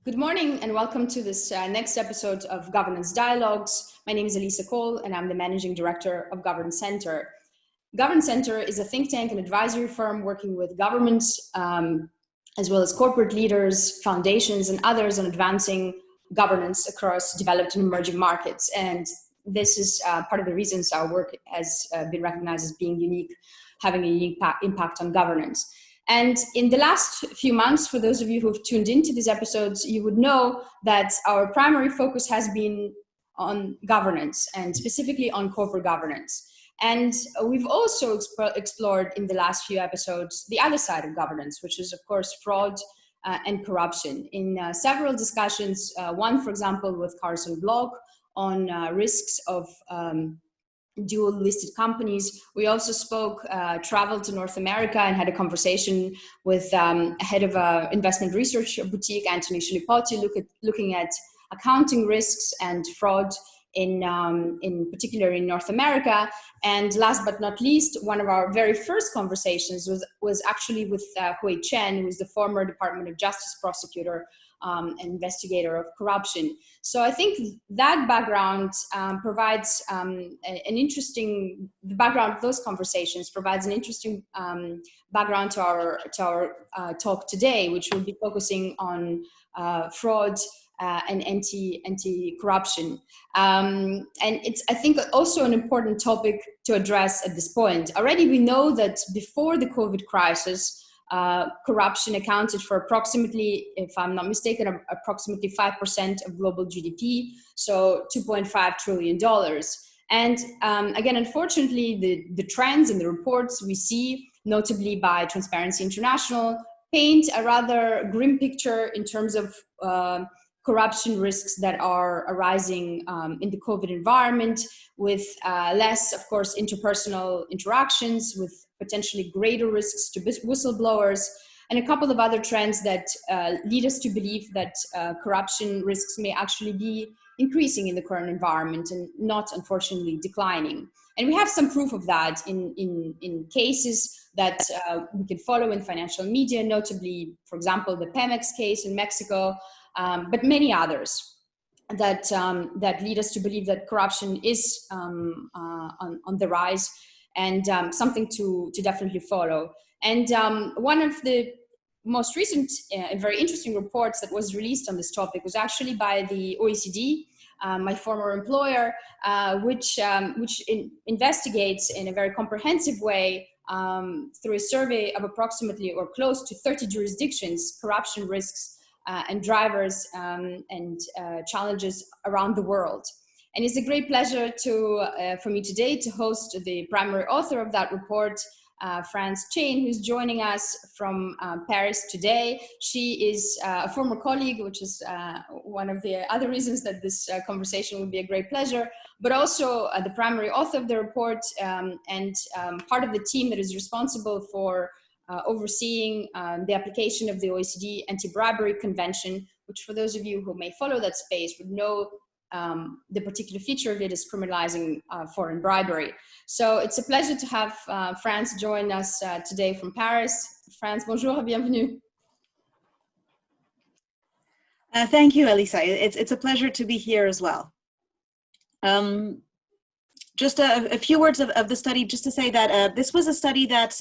Good morning and welcome to this next episode of Governance Dialogues. My name is Alissa Kole and I'm the Managing Director of Governance Center. Governance Center is a think tank and advisory firm working with governments as well as corporate leaders, foundations and others on advancing governance across developed and emerging markets. And this is part of the reasons our work has been recognized as being unique, having a unique impact on governance. And in the last few months, for those of you who've tuned into these episodes, you would know that our primary focus has been on governance and specifically on corporate governance. And we've also explored in the last few episodes the other side of governance, which is, of course, fraud and corruption. In several discussions, one, for example, with Carson Block on risks of dual listed companies. We also traveled to North America and had a conversation with head of an investment research boutique, Anthony Shilipotti, looking at accounting risks and fraud in particular in North America. And last but not least, one of our very first conversations was actually with Hui Chen, who is the former Department of Justice prosecutor and investigator of corruption. So I think that background provides the background of those conversations provides an interesting background to our talk today, which will be focusing on fraud and anti-corruption. And it's, I think, also an important topic to address at this point. Already we know that before the COVID crisis, corruption accounted for approximately, if I'm not mistaken, approximately 5% of global GDP, so $2.5 trillion. And again, unfortunately, the trends and the reports we see, notably by Transparency International, paint a rather grim picture in terms of corruption risks that are arising in the COVID environment, with less, of course, interpersonal interactions, with potentially greater risks to whistleblowers, and a couple of other trends that lead us to believe that corruption risks may actually be increasing in the current environment and not, unfortunately, declining. And we have some proof of that in cases that we can follow in financial media, notably, for example, the Pemex case in Mexico, but many others that lead us to believe that corruption is on the rise, and something to definitely follow. And one of the most recent and very interesting reports that was released on this topic was actually by the OECD, my former employer, which investigates in a very comprehensive way through a survey of approximately or close to 30 jurisdictions, corruption risks and drivers and challenges around the world. And it's a great pleasure for me today to host the primary author of that report, France Chain, who's joining us from Paris today. She is a former colleague, which is one of the other reasons that this conversation would be a great pleasure, but also the primary author of the report and part of the team that is responsible for overseeing the application of the OECD Anti-Bribery Convention, which for those of you who may follow that space would know the particular feature of it is criminalizing foreign bribery. So it's a pleasure to have France join us today from Paris. France, bonjour, bienvenue. Thank you, Alissa. It's a pleasure to be here as well. Just a few words of the study, just to say that this was a study that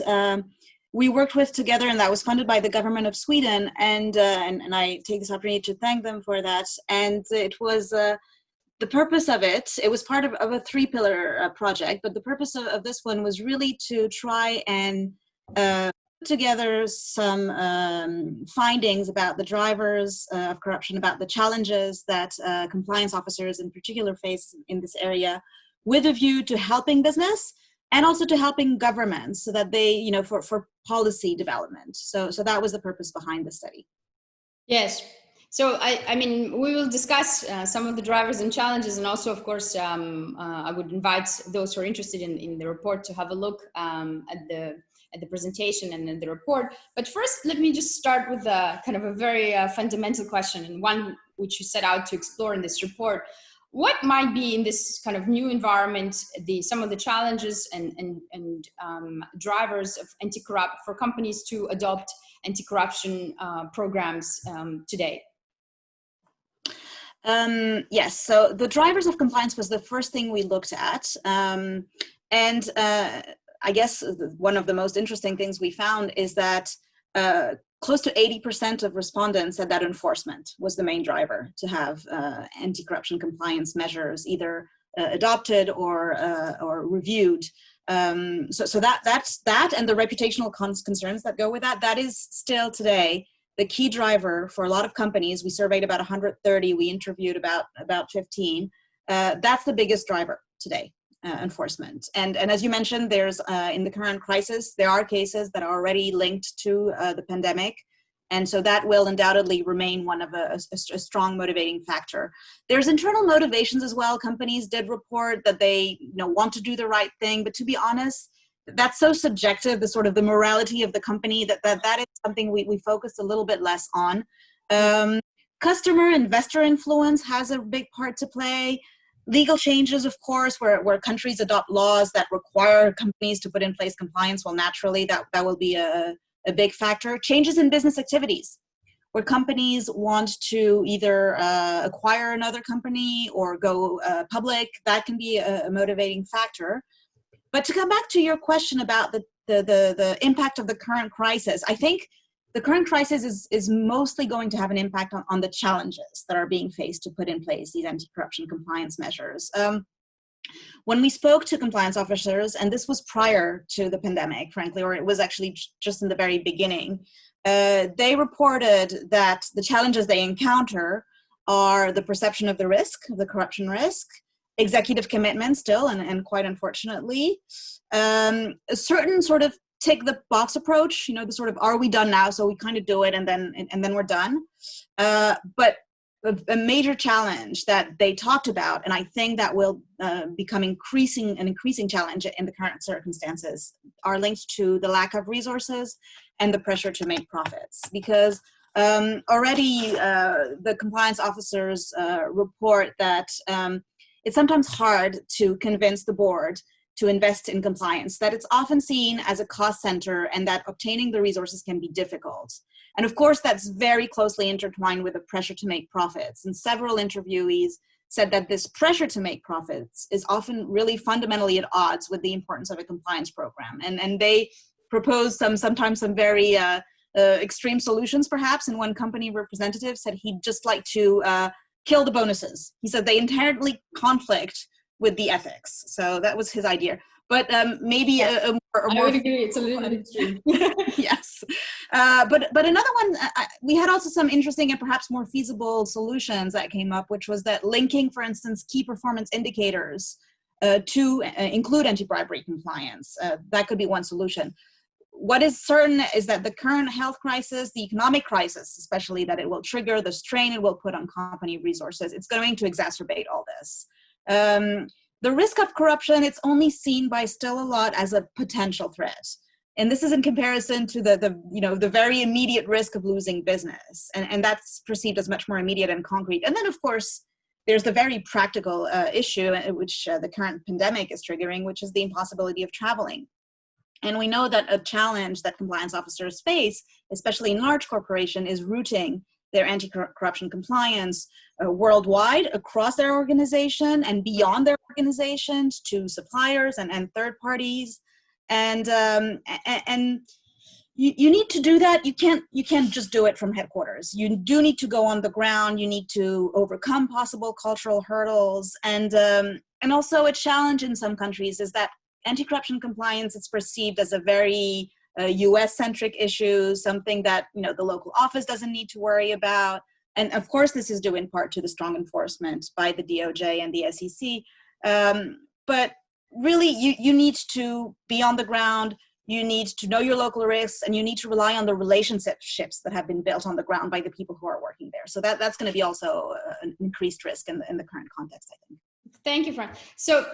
we worked with together, and that was funded by the government of Sweden, and I take this opportunity to thank them for that. And it was the purpose of it was part of a three-pillar project, but the purpose of this one was really to try and put together some findings about the drivers of corruption, about the challenges that compliance officers in particular face in this area, with a view to helping business and also to helping governments so that they, for policy development. So that was the purpose behind the study. Yes. So, I mean, we will discuss some of the drivers and challenges, and also, of course, I would invite those who are interested in the report to have a look at the presentation and in the report. But first, let me just start with a kind of a very fundamental question, and one which you set out to explore in this report. What might be in this kind of new environment some of the challenges and drivers of for companies to adopt anti-corruption programs today? Yes, so the drivers of compliance was the first thing we looked at. I guess one of the most interesting things we found is that close to 80% of respondents said that enforcement was the main driver to have anti-corruption compliance measures either adopted or reviewed. So that's that, and the reputational concerns that go with that. That is still today the key driver for a lot of companies. We surveyed about 130. We interviewed about 15. That's the biggest driver today. Enforcement. And as you mentioned, there's in the current crisis, there are cases that are already linked to the pandemic. And so that will undoubtedly remain one of a strong motivating factor. There's internal motivations as well. Companies did report that they want to do the right thing, but to be honest, that's so subjective, the sort of the morality of the company, that is something we focused a little bit less on. Customer investor influence has a big part to play. Legal changes, of course, where countries adopt laws that require companies to put in place compliance, well, naturally, that will be a big factor. Changes in business activities, where companies want to either acquire another company or go public, that can be a motivating factor. But to come back to your question about the impact of the current crisis, I think the current crisis is mostly going to have an impact on the challenges that are being faced to put in place these anti-corruption compliance measures. When we spoke to compliance officers, and this was prior to the pandemic, frankly, or it was actually just in the very beginning, they reported that the challenges they encounter are the perception of the risk, the corruption risk, executive commitment still, and quite unfortunately, a certain sort of tick the box approach, the sort of, are we done now? So we kind of do it and then we're done. But a major challenge that they talked about, and I think that will become an increasing challenge in the current circumstances, are linked to the lack of resources and the pressure to make profits. Because already the compliance officers report that it's sometimes hard to convince the board to invest in compliance, that it's often seen as a cost center and that obtaining the resources can be difficult. And of course, that's very closely intertwined with the pressure to make profits. And several interviewees said that this pressure to make profits is often really fundamentally at odds with the importance of a compliance program. And they propose sometimes some very extreme solutions, perhaps. And one company representative said he'd just like to kill the bonuses. He said they inherently conflict with the ethics. So that was his idea. But maybe yes. a more... I would agree, it's a little bit extreme. Yes. But another one, we had also some interesting and perhaps more feasible solutions that came up, which was that linking, for instance, key performance indicators to include anti-bribery compliance. That could be one solution. What is certain is that the current health crisis, the economic crisis, especially that it will trigger, the strain it will put on company resources, it's going to exacerbate all this. The risk of corruption, it's only seen by still a lot as a potential threat. And this is in comparison to the very immediate risk of losing business. And that's perceived as much more immediate and concrete. And then, of course, there's the very practical issue, which the current pandemic is triggering, which is the impossibility of traveling. And we know that a challenge that compliance officers face, especially in large corporations, is routing their anti-corruption compliance worldwide across their organization and beyond their organizations to suppliers and third parties. And you need to do that. You can't just do it from headquarters. You do need to go on the ground. You need to overcome possible cultural hurdles. And also a challenge in some countries is that anti-corruption compliance is perceived as a very US-centric issue, something that the local office doesn't need to worry about. And of course, this is due in part to the strong enforcement by the DOJ and the SEC. But really, you need to be on the ground. You need to know your local risks, and you need to rely on the relationships that have been built on the ground by the people who are working there. So that's going to be also an increased risk in the current context, I think. Thank you, Fran. So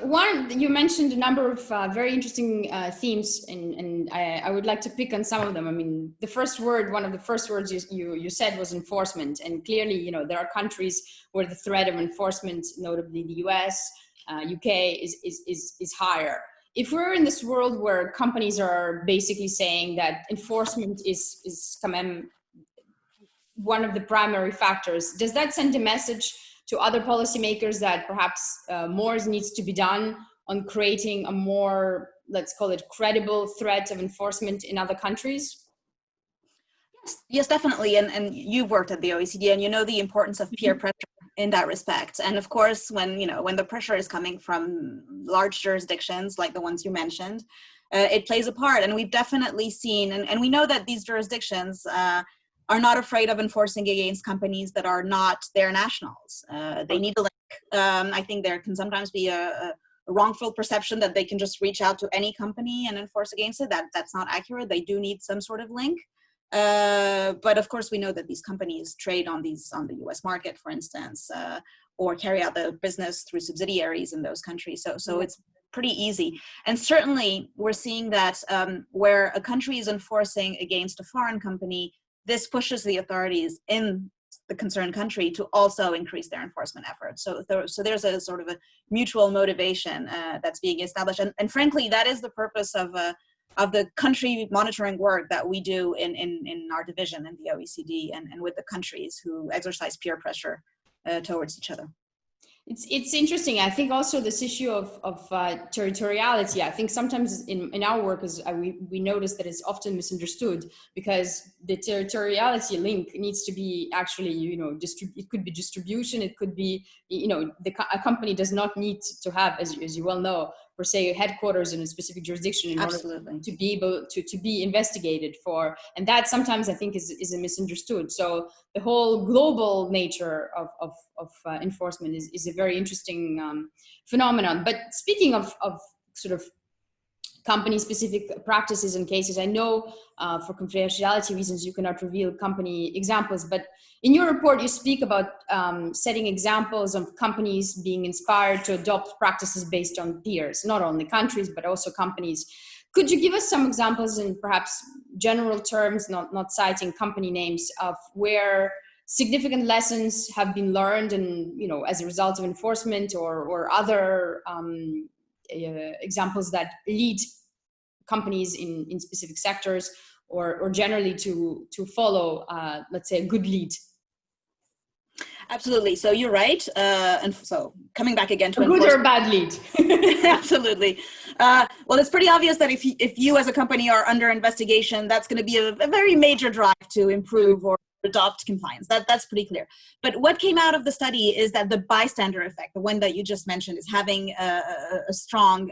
you mentioned a number of very interesting themes, and I would like to pick on some of them. I mean, one of the first words you said was enforcement. And clearly, there are countries where the threat of enforcement, notably the US, UK, is higher. If we're in this world where companies are basically saying that enforcement is one of the primary factors, does that send a message to other policymakers that perhaps more needs to be done on creating a more, let's call it, credible threat of enforcement in other countries? Yes, definitely. And you've worked at the OECD, and you know the importance of peer pressure in that respect. And of course, when the pressure is coming from large jurisdictions like the ones you mentioned, it plays a part. And we've definitely seen, and we know that these jurisdictions are not afraid of enforcing against companies that are not their nationals. They need a link. I think there can sometimes be a wrongful perception that they can just reach out to any company and enforce against it. That's not accurate. They do need some sort of link. But of course, we know that these companies trade on the US market, for instance, or carry out the business through subsidiaries in those countries. So it's pretty easy. And certainly, we're seeing that where a country is enforcing against a foreign company, this pushes the authorities in the concerned country to also increase their enforcement efforts. So there's a sort of a mutual motivation that's being established. And frankly, that is the purpose of the country monitoring work that we do in our division in the OECD and with the countries who exercise peer pressure towards each other. It's interesting. I think also this issue of territoriality, I think sometimes in our work we notice that it's often misunderstood, because the territoriality link needs to be actually, it could be distribution, it could be, a company does not need to have, as you well know, per se, headquarters in a specific jurisdiction in order to be able to be investigated for. And that sometimes I think is misunderstood. So the whole global nature of enforcement is a very interesting phenomenon. But speaking of sort of company-specific practices and cases, I know for confidentiality reasons you cannot reveal company examples, but in your report you speak about setting examples of companies being inspired to adopt practices based on peers, not only countries but also companies. Could you give us some examples in perhaps general terms, not citing company names, of where significant lessons have been learned and, as a result of enforcement or other examples that lead companies in specific sectors or generally to follow, let's say, a good lead? Absolutely. So you're right. And so coming back again to a good or bad lead. Absolutely. Well, it's pretty obvious that if you as a company are under investigation, that's going to be a very major drive to improve or adopt compliance. That's pretty clear. But what came out of the study is that the bystander effect, the one that you just mentioned, is having a strong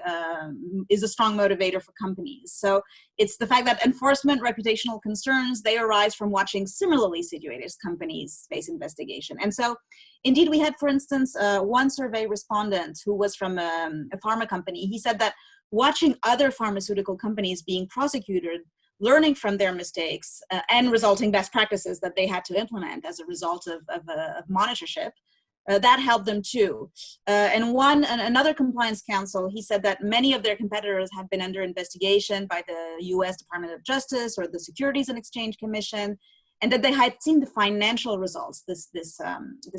motivator for companies. So it's the fact that enforcement reputational concerns, they arise from watching similarly situated companies face investigation. And so indeed we had, for instance, one survey respondent who was from a pharma company. He said that watching other pharmaceutical companies being prosecuted, learning from their mistakes and resulting best practices that they had to implement as a result of monitorship, that helped them too. And another compliance counsel, he said that many of their competitors have been under investigation by the US Department of Justice or the Securities and Exchange Commission, and that they had seen the financial results this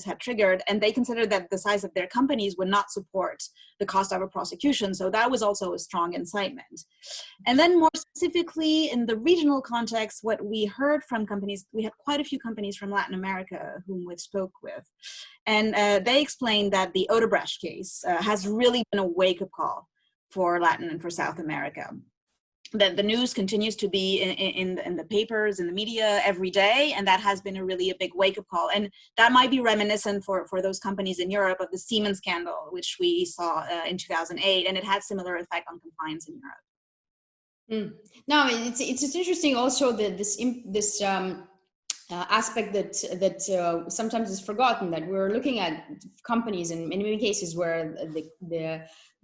had triggered, and they considered that the size of their companies would not support the cost of a prosecution. So that was also a strong incitement. And then more specifically in the regional context, what we heard from companies, we had quite a few companies from Latin America whom we spoke with, and they explained that the Odebrecht case has really been a wake-up call for Latin and for South America. That the news continues to be in the papers, in the media every day, and that has been a big wake-up call. And that might be reminiscent for those companies in Europe of the Siemens scandal, which we saw in 2008, and it had similar effect on compliance in Europe. Now, it's interesting also that this aspect that sometimes is forgotten, that we're looking at companies in many cases where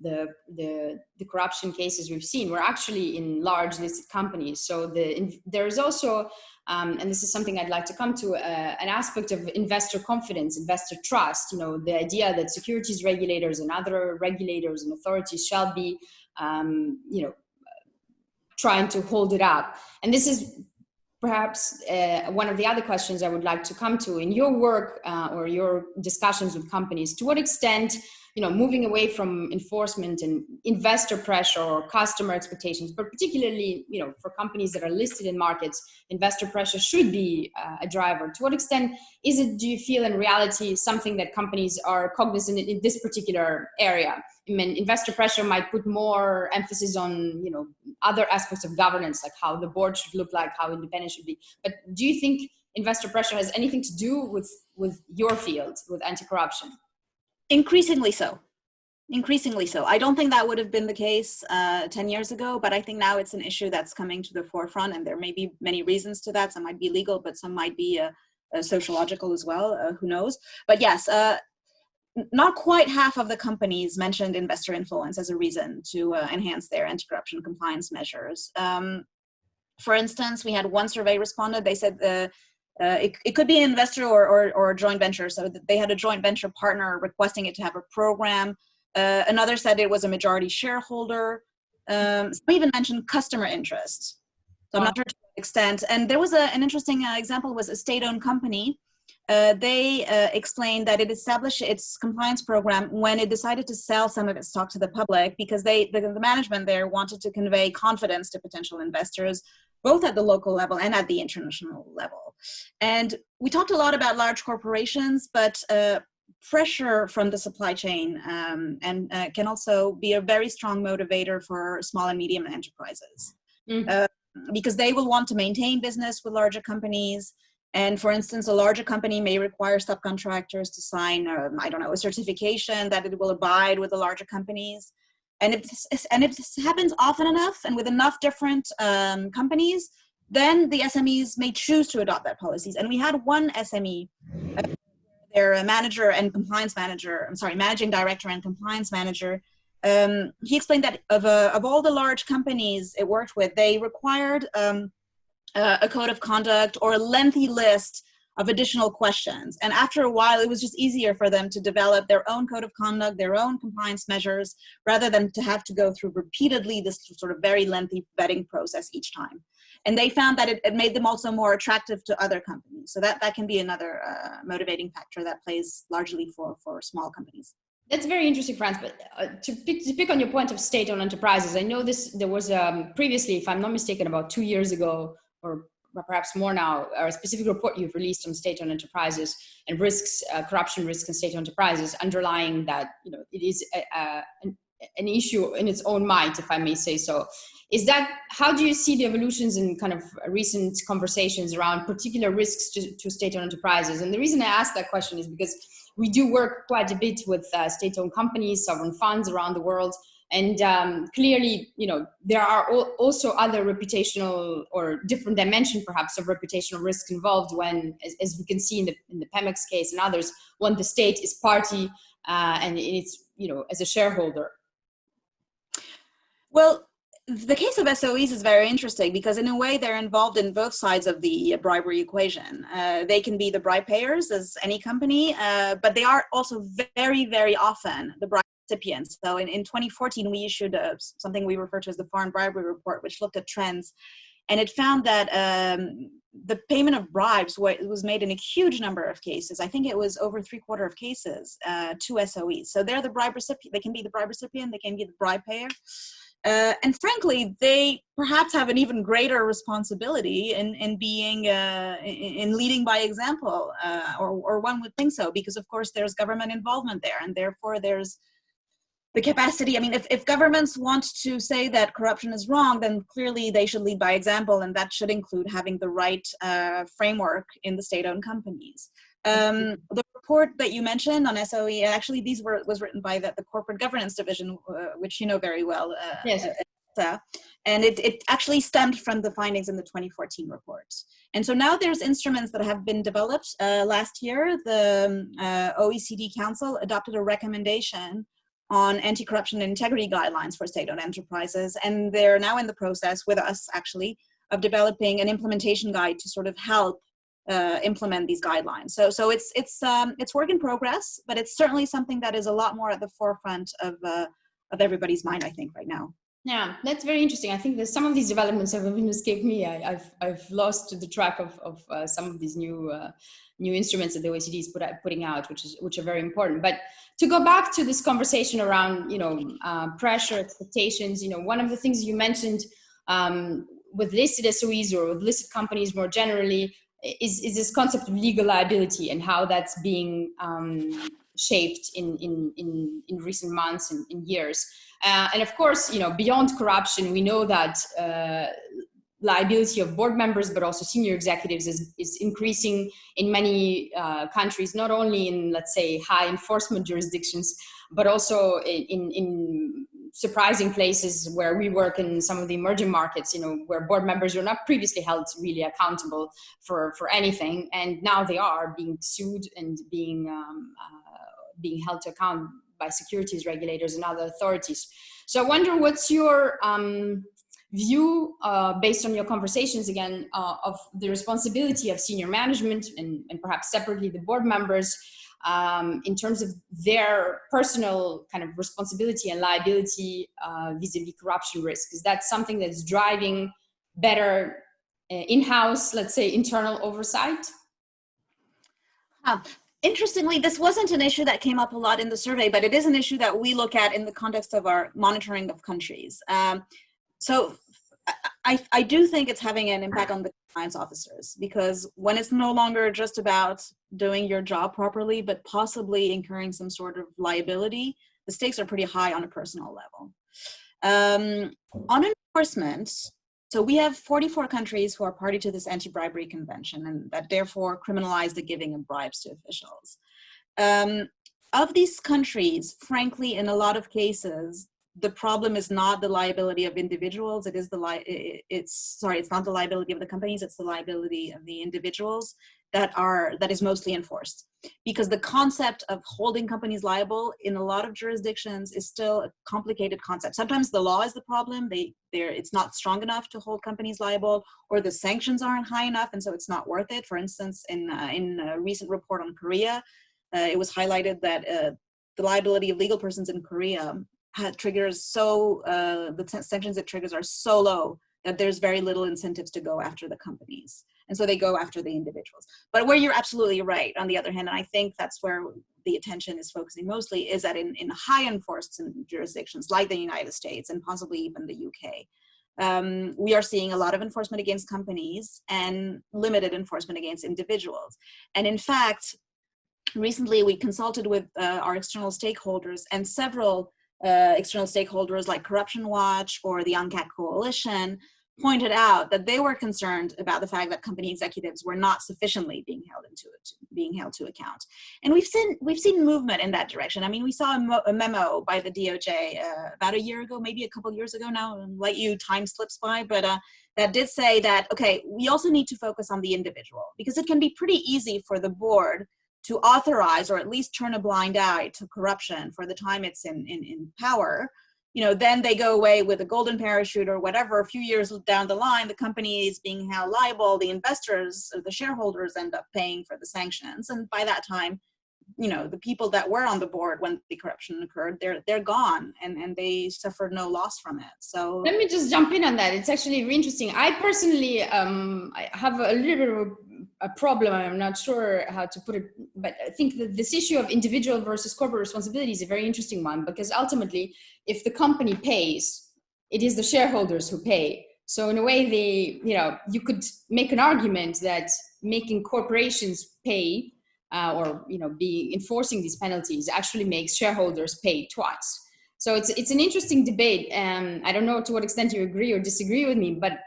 the corruption cases we've seen were actually in large listed companies. So there is also, and this is something I'd like to come to, an aspect of investor confidence, investor trust. The idea that securities regulators and other regulators and authorities shall be, trying to hold it up. And this is perhaps one of the other questions I would like to come to in your work or your discussions with companies. To what extent, moving away from enforcement and investor pressure or customer expectations, but particularly, for companies that are listed in markets, investor pressure should be a driver. To what extent is it, do you feel, in reality, something that companies are cognizant in this particular area? I mean, investor pressure might put more emphasis on, other aspects of governance, like how the board should look like, how independent it should be. But do you think investor pressure has anything to do with your field, with anti-corruption? Increasingly so. Increasingly so. I don't think that would have been the case 10 years ago, but I think now it's an issue that's coming to the forefront, and there may be many reasons to that. Some might be legal, but some might be sociological as well. Who knows? But yes, not quite half of the companies mentioned investor influence as a reason to enhance their anti-corruption compliance measures. For instance, we had one survey responded. They said it could be an investor or a joint venture. So they had a joint venture partner requesting it to have a program. Another said it was a majority shareholder. Some even mentioned customer interest. So I'm not sure to what extent. And there was an interesting example, was a state-owned company. They explained that it established its compliance program when it decided to sell some of its stock to the public, because the management there wanted to convey confidence to potential investors, both at the local level and at the international level. And we talked a lot about large corporations, but pressure from the supply chain can also be a very strong motivator for small and medium enterprises, because they will want to maintain business with larger companies. And for instance, a larger company may require subcontractors to sign, a certification that it will abide with the larger companies. And if this happens often enough and with enough different companies, then the SMEs may choose to adopt that policies. And we had one SME, their managing director and compliance manager. He explained that of all the large companies it worked with, they required a code of conduct or a lengthy list of additional questions. And after a while, it was just easier for them to develop their own code of conduct, their own compliance measures, rather than to have to go through repeatedly this sort of very lengthy vetting process each time. And they found that it made them also more attractive to other companies. So that can be another motivating factor that plays largely for small companies. That's very interesting, Franz. But to pick on your point of state-owned enterprises, I know there was previously, if I'm not mistaken, about 2 years ago, or perhaps more now, a specific report you've released on state-owned enterprises and risks, corruption risks in state-owned enterprises, underlying that it is an issue in its own might, if I may say so. How do you see the evolutions in kind of recent conversations around particular risks to state-owned enterprises? And the reason I ask that question is because we do work quite a bit with state-owned companies, sovereign funds around the world. And clearly, there are also other reputational or different dimension, perhaps, of reputational risk involved when, as we can see in the Pemex case and others, when the state is party and it's, as a shareholder. Well, the case of SOEs is very interesting because in a way they're involved in both sides of the bribery equation. They can be the bribe payers as any company, but they are also very, very often the bribe recipients. So in 2014, we issued something we refer to as the Foreign Bribery Report, which looked at trends. And it found that the payment of bribes was made in a huge number of cases. I think it was over 3/4 of cases to SOEs. So they're the bribe recipient. They can be the bribe recipient. They can be the bribe payer. And frankly, they perhaps have an even greater responsibility in being in leading by example, or one would think so, because of course there's government involvement there, and therefore there's the capacity. I mean, if governments want to say that corruption is wrong, then clearly they should lead by example, and that should include having the right framework in the state-owned companies. The report that you mentioned on SOE, actually was written by the corporate governance division, which you know very well. Yes. And it actually stemmed from the findings in the 2014 report. And so now there's instruments that have been developed. Last year, the OECD Council adopted a recommendation on anti-corruption and integrity guidelines for state-owned enterprises. And they're now in the process with us, actually, of developing an implementation guide to sort of help implement these guidelines. So it's work in progress, but it's certainly something that is a lot more at the forefront of everybody's mind, I think, right now. Yeah, that's very interesting. I think that some of these developments have even escaped me. I've lost the track of some of these new instruments that the OECD is putting out, which are very important. But to go back to this conversation around pressure, expectations, one of the things you mentioned with listed SOEs or with listed companies more generally is this concept of legal liability and how that's being shaped in recent months and in years. And of course, beyond corruption, we know that liability of board members, but also senior executives is increasing in many countries, not only in, let's say, high enforcement jurisdictions, but also in surprising places where we work in some of the emerging markets, where board members were not previously held really accountable for anything. And now they are being sued and being held to account by securities regulators and other authorities. So I wonder, what's your view, based on your conversations again, of the responsibility of senior management and perhaps separately the board members in terms of their personal kind of responsibility and liability vis-a-vis corruption risk? Is that something that's driving better in-house, let's say, internal oversight? Interestingly, this wasn't an issue that came up a lot in the survey, but it is an issue that we look at in the context of our monitoring of countries. So I do think it's having an impact on the compliance officers, because when it's no longer just about doing your job properly, but possibly incurring some sort of liability, the stakes are pretty high on a personal level. On enforcement, so we have 44 countries who are party to this anti-bribery convention, and that therefore criminalize the giving of bribes to officials. Of these countries, frankly, in a lot of cases, the problem is not the liability of individuals. It's not the liability of the companies. It's the liability of the individuals that is mostly enforced, because the concept of holding companies liable in a lot of jurisdictions is still a complicated concept. Sometimes the law is the problem. It's not strong enough to hold companies liable, or the sanctions aren't high enough, and so it's not worth it. For instance, in a recent report on Korea, it was highlighted that the liability of legal persons in Korea triggers the sanctions it triggers are so low that there's very little incentives to go after the companies. And so they go after the individuals. But where you're absolutely right, on the other hand, and I think that's where the attention is focusing mostly, is that in high enforcement jurisdictions like the United States and possibly even the UK, we are seeing a lot of enforcement against companies and limited enforcement against individuals. And in fact, recently we consulted with our external stakeholders, and several external stakeholders like Corruption Watch or the UNCAT Coalition pointed out that they were concerned about the fact that company executives were not sufficiently being held to account. And we've seen movement in that direction. I mean, we saw a memo by the DOJ about a year ago, maybe a couple years ago now, like time slips by, but that did say that, okay, we also need to focus on the individual, because it can be pretty easy for the board to authorize or at least turn a blind eye to corruption for the time it's in power. Then they go away with a golden parachute or whatever. A few years down the line, the company is being held liable. The investors or the shareholders end up paying for the sanctions. And by that time, the people that were on the board when the corruption occurred, they're gone, and they suffered no loss from it. So let me just jump in on that. It's actually really interesting. I personally I have a little bit of a problem. I'm not sure how to put it, but I think that this issue of individual versus corporate responsibility is a very interesting one, because ultimately, if the company pays, it is the shareholders who pay. So in a way, you could make an argument that making corporations pay or be enforcing these penalties actually makes shareholders pay twice. So it's an interesting debate. I don't know to what extent you agree or disagree with me, but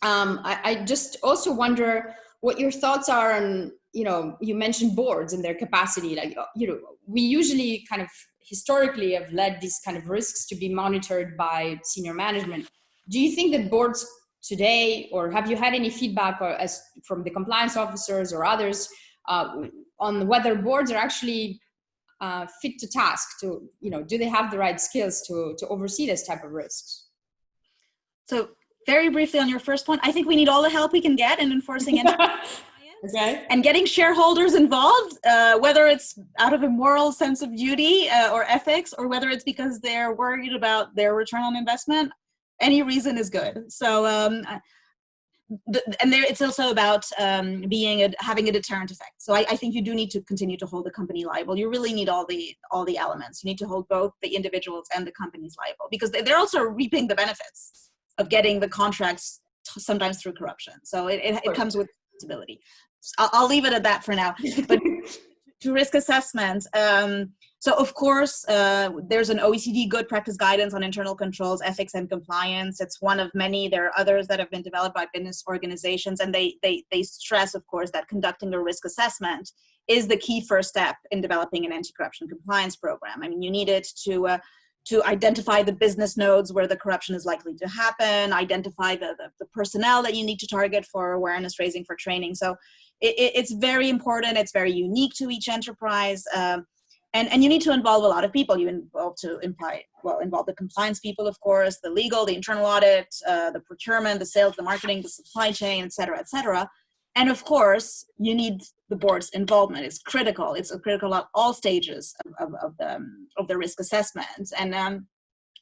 I just also wonder what your thoughts are on, you mentioned boards and their capacity. Like, we usually kind of historically have led these kind of risks to be monitored by senior management. Do you think that boards today, or have you had any feedback from the compliance officers or others on whether boards are actually fit to task to, do they have the right skills to oversee this type of risks? So very briefly on your first point, I think we need all the help we can get in enforcing anti-bias. Okay. And getting shareholders involved, whether it's out of a moral sense of duty or ethics, or whether it's because they're worried about their return on investment, any reason is good. So, it's also about having a deterrent effect. So I think you do need to continue to hold the company liable. You really need all the elements. You need to hold both the individuals and the companies liable, because they're also reaping the benefits of getting the contracts sometimes through corruption. So it comes with responsibility. So I'll leave it at that for now. But to risk assessment, so of course, there's an OECD good practice guidance on internal controls, ethics, and compliance. It's one of many. There are others that have been developed by business organizations, and they stress, of course, that conducting a risk assessment is the key first step in developing an anti-corruption compliance program. I mean, you need it to identify the business nodes where the corruption is likely to happen, identify the personnel that you need to target for awareness raising, for training. So it's very important. It's very unique to each enterprise. And you need to involve a lot of people. You involve the compliance people, of course, the legal, the internal audit, the procurement, the sales, the marketing, the supply chain, et cetera, et cetera. And of course, you need the board's involvement. It's critical. It's critical at all stages of the risk assessment. And a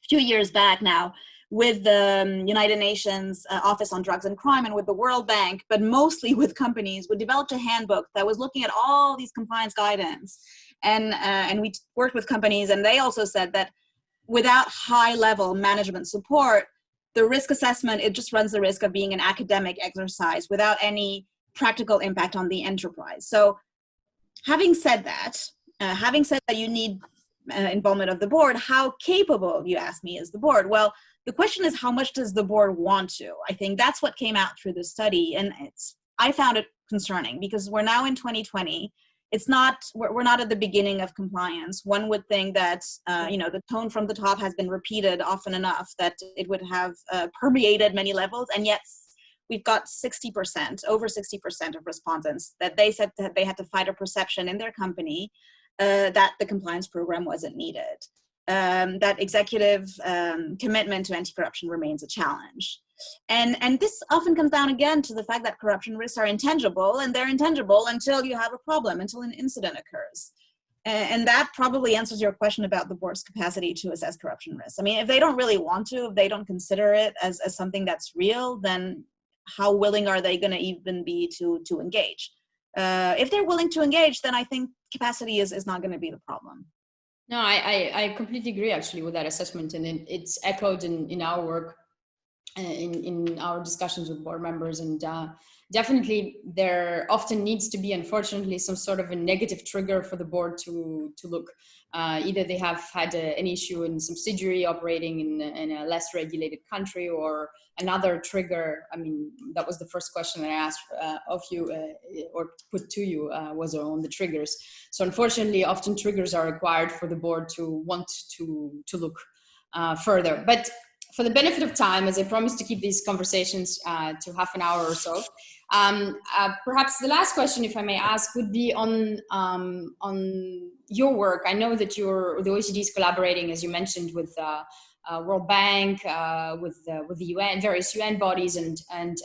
few years back now, with the United Nations Office on Drugs and Crime and with the World Bank, but mostly with companies, we developed a handbook that was looking at all these compliance guidance. And we worked with companies, and they also said that without high-level management support, the risk assessment, it just runs the risk of being an academic exercise without any practical impact on the enterprise. So having said that you need involvement of the board, how capable, you ask me, is the board? Well, the question is, how much does the board want to? I think that's what came out through the study, and I found it concerning, because we're now in 2020. We're not at the beginning of compliance. One would think that the tone from the top has been repeated often enough that it would have permeated many levels, and yet we've got over 60% of respondents that they said that they had to fight a perception in their company that the compliance program wasn't needed. That executive commitment to anti-corruption remains a challenge. And this often comes down again to the fact that corruption risks are intangible, and they're intangible until you have a problem, until an incident occurs. And that probably answers your question about the board's capacity to assess corruption risks. I mean, if they don't really want to, if they don't consider it as something that's real, then how willing are they going to even be to engage? If they're willing to engage, then I think capacity is not going to be the problem. No, I completely agree actually with that assessment, and it's echoed in our work, in our discussions with board members, and definitely there often needs to be, unfortunately, some sort of a negative trigger for the board to look. Either they have had an issue in subsidiary operating in a less regulated country, or another trigger. I mean, that was the first question that I asked of you or put to you, was on the triggers. So unfortunately, often triggers are required for the board to want to look further. But for the benefit of time, as I promised to keep these conversations to half an hour or so, perhaps the last question, if I may ask, would be on your work. I know that the OECD is collaborating, as you mentioned, with World Bank, with the UN, various UN bodies, and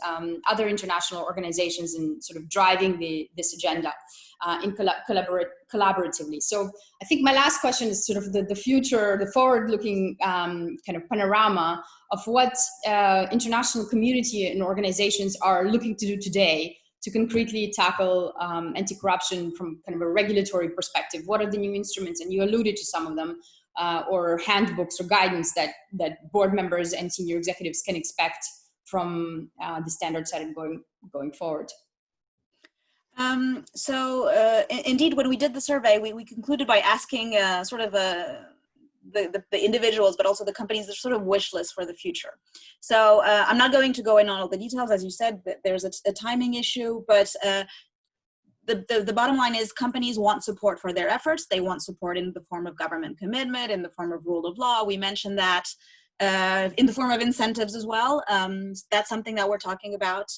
other international organizations, in sort of driving this agenda collaboratively. So I think my last question is sort of the future, the forward-looking kind of panorama of what international community and organizations are looking to do today to concretely tackle anti-corruption from kind of a regulatory perspective. What are the new instruments? And you alluded to some of them, or handbooks or guidance that board members and senior executives can expect from the standard setting going forward. Indeed, when we did the survey, we concluded by asking the individuals, but also the companies, their sort of wish list for the future. So I'm not going to go in on all the details. As you said, that there's a timing issue, but the bottom line is companies want support for their efforts. They want support in the form of government commitment, in the form of rule of law. We mentioned that. In the form of incentives as well. That's something that we're talking about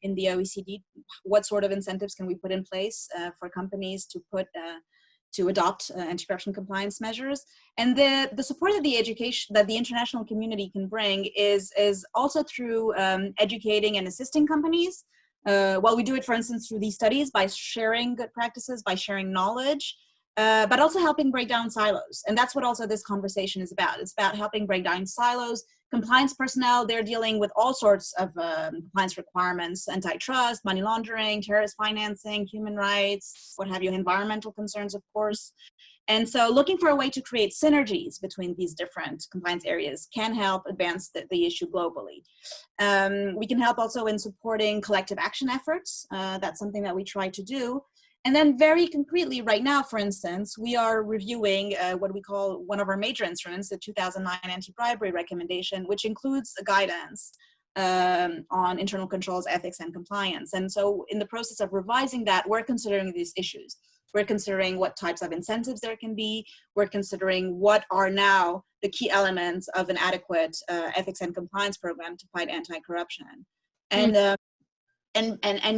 in the OECD. What sort of incentives can we put in place for companies to adopt anti-corruption compliance measures? And the support that the international community can bring is also through educating and assisting companies. Well, we do it, for instance, through these studies by sharing good practices, by sharing knowledge, but also helping break down silos. And that's what also this conversation is about. It's about helping break down silos. Compliance personnel, they're dealing with all sorts of compliance requirements, antitrust, money laundering, terrorist financing, human rights, what have you, environmental concerns, of course. And so looking for a way to create synergies between these different compliance areas can help advance the issue globally. We can help also in supporting collective action efforts. That's something that we try to do. And then very concretely right now, for instance, we are reviewing what we call one of our major instruments, the 2009 anti-bribery recommendation, which includes a guidance on internal controls, ethics, and compliance. And so in the process of revising that, we're considering these issues. We're considering what types of incentives there can be. We're considering what are now the key elements of an adequate ethics and compliance program to fight anti-corruption. And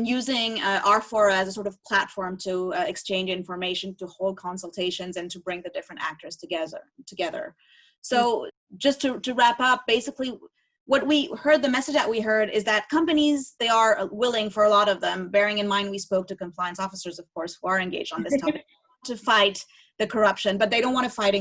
using our fora as a sort of platform to exchange information, to hold consultations, and to bring the different actors together. So just to wrap up, basically what we heard, the message that we heard is that companies, they are willing, for a lot of them, bearing in mind we spoke to compliance officers, of course, who are engaged on this topic, to fight the corruption, but they don't want to fight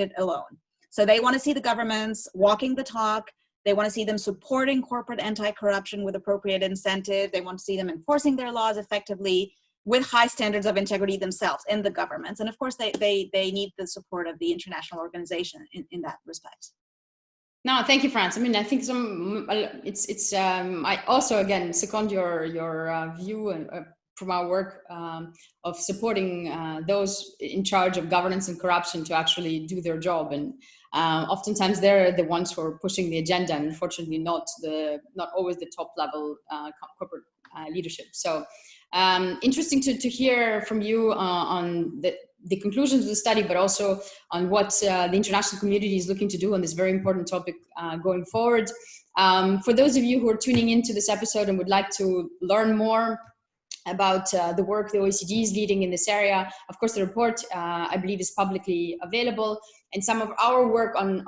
it alone. So they want to see the governments walking the talk. They want to see them supporting corporate anti-corruption with appropriate incentive. They want to see them enforcing their laws effectively with high standards of integrity themselves in the governments. And of course, they need the support of the international organization in that respect. No, thank you, Frans. I mean, I think I also, again, second your view and from our work of supporting those in charge of governance and corruption to actually do their job. And oftentimes they're the ones who are pushing the agenda, and unfortunately not always the top level corporate leadership. So interesting to hear from you on the conclusions of the study, but also on what the international community is looking to do on this very important topic going forward. For those of you who are tuning into this episode and would like to learn more about the work the OECD is leading in this area, of course, the report, I believe, is publicly available. And some of our work on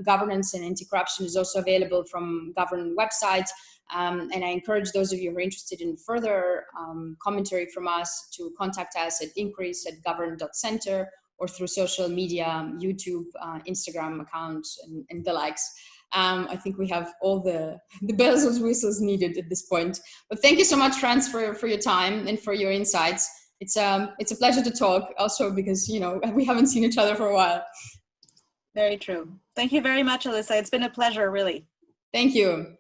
governance and anti-corruption is also available from government websites. And I encourage those of you who are interested in further commentary from us to contact us at inquiries@govern.center or through social media, YouTube, Instagram accounts, and the likes. I think we have all the bells and whistles needed at this point. But thank you so much, Frans, for your time and for your insights. It's a pleasure to talk, also because, you know, we haven't seen each other for a while. Very true. Thank you very much, Alissa. It's been a pleasure, really. Thank you.